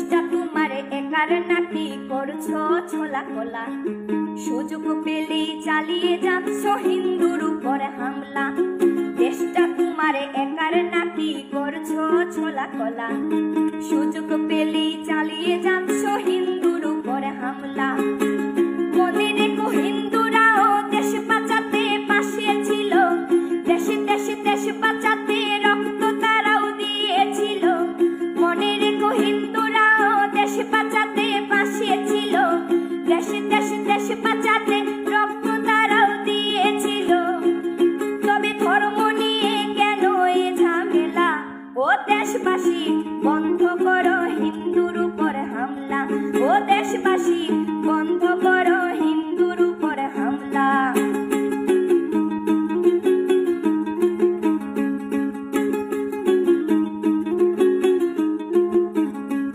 দেশটা তোমারে একার নাকি করছো ছোলা কোলা। সুযোগ পেলেই চালিয়ে যাচ্ছ হিন্দুর উপরে হামলা। দেশটা তোমারে একার নাকি করছো ছোলা কোলা। সুযোগ পেলেই চালিয়ে যাচ্ছ হিন্দুর উপরে হামলা। মনে রেখো হিন্দুরাও দেশ বাঁচাতে পাশে ছিল। দেশে দেশে দেশ বাঁচাতে রক্ত তারাও দিয়েছিল। মনে রেখো হিন্দুরাও দেশ বাঁচাতে পাশে ছিল। দেশে দেশে দেশ বাঁচাতে রক্ত তারাও দিয়েছিল। তবে ধর্ম নিয়ে কেন এ ঝামেলা? ও দেশবাসী বন্ধ করো হিন্দুর